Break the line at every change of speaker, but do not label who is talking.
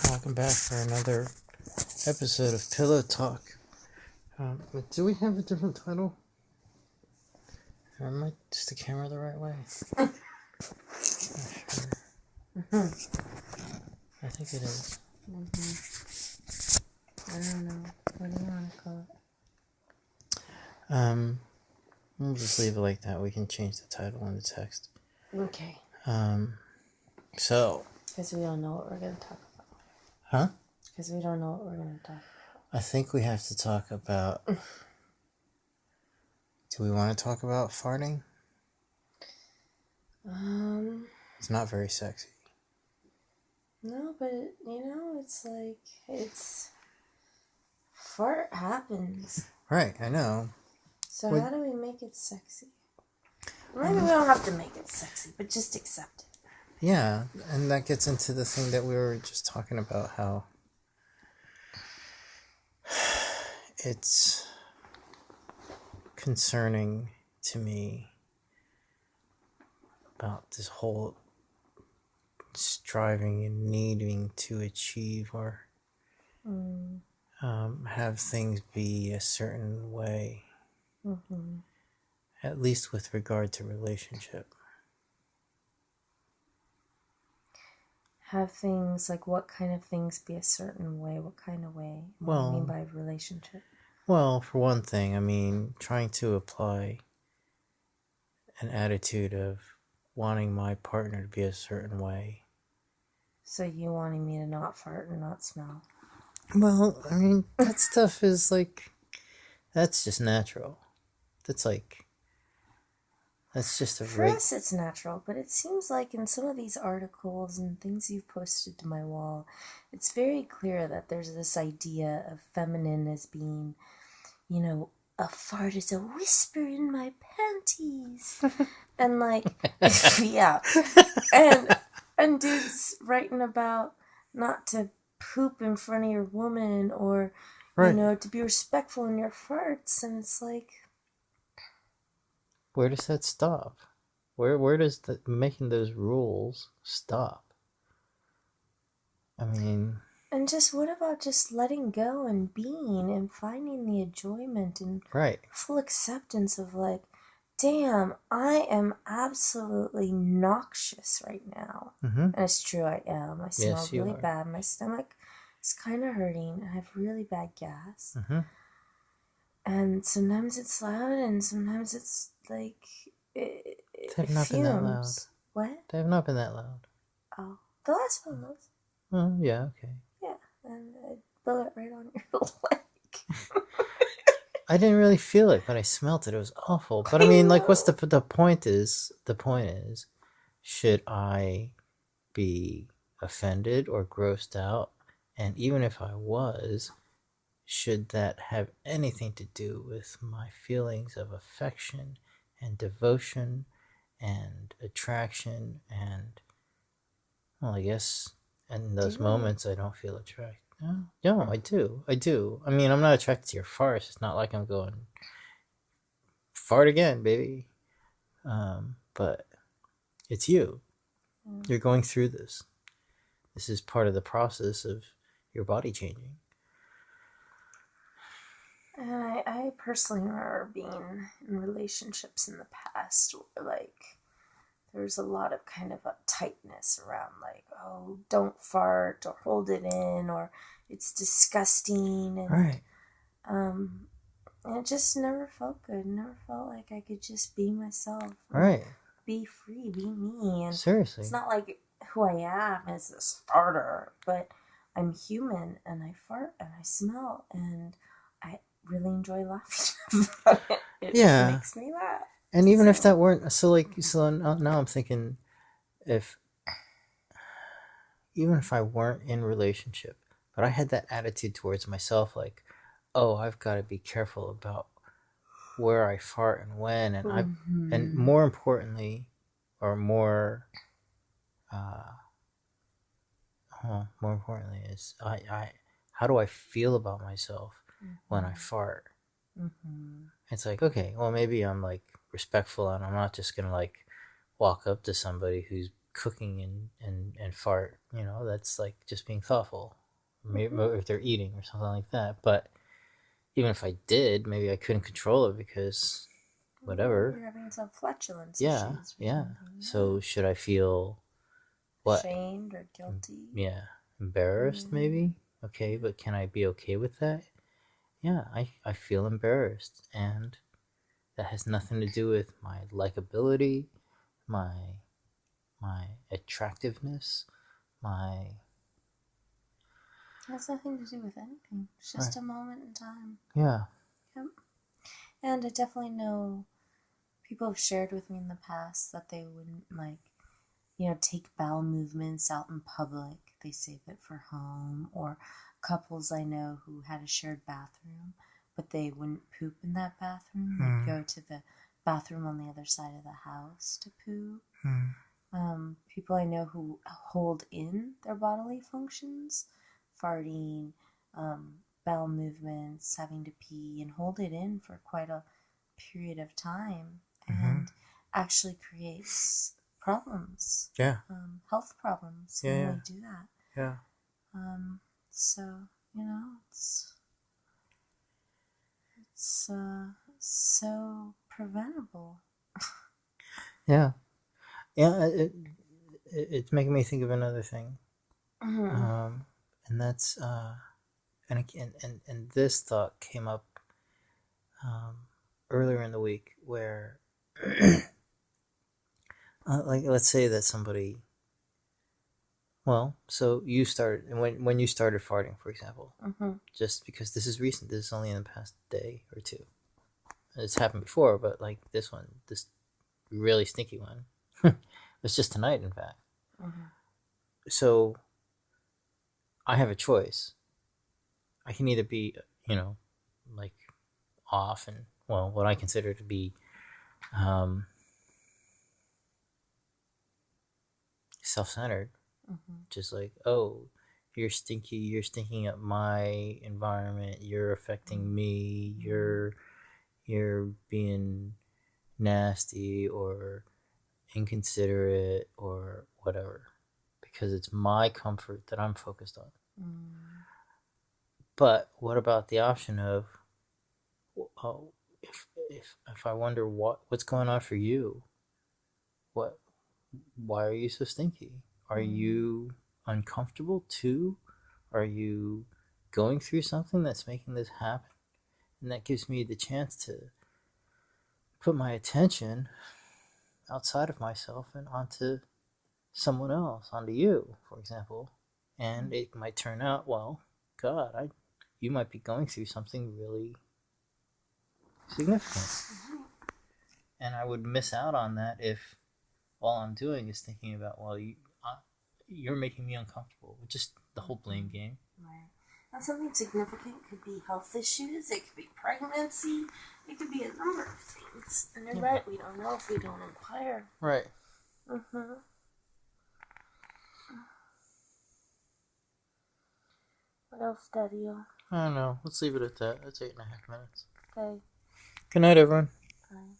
Welcome back for another episode of Pillow Talk. Do we have a different title? Is the camera the right way? Not sure. I think it is.
I don't know. What do you want to call it?
We'll just leave it like that. We can change the title in the text.
Okay.
So.
Because we don't know what we're going to talk about.
Huh?
Because we don't know what we're going to talk about.
I think we have to talk about... Do we want to talk about farting? It's not very sexy.
No, but, fart happens.
Right, I know.
So how do we make it sexy? Maybe we don't have to make it sexy, but just accept it.
Yeah, and that gets into the thing that we were just talking about, how it's concerning to me about this whole striving and needing to achieve or have things be a certain way, at least with regard to relationship.
Have things, like what kind of things be a certain way? What kind of way? What do you mean by relationship?
Well, for one thing, I mean, trying to apply an attitude of wanting my partner to be a certain way.
So you wanting me to not fart and not smell?
Well, I mean, that stuff is like, that's just natural. That's just a
For us, it's natural, but it seems like in some of these articles and things you've posted to my wall, it's very clear that there's this idea of feminine as being, a fart is a whisper in my panties. And yeah. And dudes writing about not to poop in front of your woman or, to be respectful in your farts. And it's like...
Where does that stop? Where does making those rules stop? I mean...
And just, what about just letting go and being and finding the enjoyment and full acceptance of damn, I am absolutely noxious right now. And it's true, I am. I smell really bad. My stomach is kind of hurting. I have really bad gas. And sometimes it's loud and sometimes it's
they have not been that loud.
What?
They have not been that loud.
Oh, the last one was.
Oh, yeah, okay.
Yeah, and I blew it right on your leg.
I didn't really feel it, but I smelt it. It was awful. But I mean, what's the point is, should I be offended or grossed out? And even if I was, should that have anything to do with my feelings of affection and devotion and attraction? And, well, I guess in those moments I don't feel attracted. No, I do. I mean, I'm not attracted to your farts. It's not like I'm going, fart again, baby. But it's you. You're going through this. This is part of the process of your body changing.
And I personally remember being in relationships in the past where, there's a lot of kind of a tightness around, oh, don't fart or hold it in or it's disgusting. And, and it just never felt good. Never felt like I could just be myself. Be free, be me. And
seriously. It's
not like who I am is this farter, but I'm human and I fart and I smell and I really enjoy laughing about it. It makes me laugh.
And even if that weren't, so now I'm thinking, even if I weren't in relationship, but I had that attitude towards myself, oh, I've got to be careful about where I fart and when, and and more importantly, or more importantly is I how do I feel about myself when I fart? It's okay, well, maybe I'm respectful and I'm not just gonna walk up to somebody who's cooking and fart, that's like just being thoughtful. Maybe if they're eating or something like that. But even if I did, maybe I couldn't control it because whatever.
You're having some flatulence
Yeah,
issues.
yeah. So should I feel what?
Ashamed or guilty?
Yeah, embarrassed maybe. Okay, but can I be okay with that? Yeah, I feel embarrassed, and that has nothing to do with my likability, my attractiveness, my.
It has nothing to do with anything. It's just a moment in time.
Yeah.
Yep. And I definitely know people have shared with me in the past that they wouldn't take bowel movements out in public. They save it for home. Or couples I know who had a shared bathroom, but they wouldn't poop in that bathroom. They'd go to the bathroom on the other side of the house to poo. People I know who hold in their bodily functions, farting, bowel movements, having to pee, and hold it in for quite a period of time, and actually creates problems.
Yeah.
Health problems when we do that.
Yeah.
So it's so preventable.
Yeah. Yeah. It's making me think of another thing, and that's and again, and this thought came up earlier in the week where, like, let's say that somebody. Well, so you started when you started farting, for example, just because this is recent. This is only in the past day or two. It's happened before, but like this really stinky one, it was just tonight, in fact. So I have a choice. I can either be, like off and, well, what I consider to be self-centered, just like, oh, you're stinky, you're stinking up my environment, you're affecting me, you're being nasty or inconsiderate or whatever, because it's my comfort that I'm focused on. But what about the option of, oh, if I wonder what's going on for you, why are you so stinky? Are you uncomfortable too? Are you going through something that's making this happen? And that gives me the chance to put my attention outside of myself and onto someone else, onto you, for example. And it might turn out, well, God, you might be going through something really significant. And I would miss out on that if all I'm doing is thinking about, well, you're making me uncomfortable. Just the whole blame game.
Right. Now, something significant could be health issues. It could be pregnancy. It could be a number of things. And you're right. We don't know if we don't inquire.
Right.
What else, Daddy?
I don't know. Let's leave it at that. That's 8.5 minutes.
Okay.
Good night, everyone.
Bye.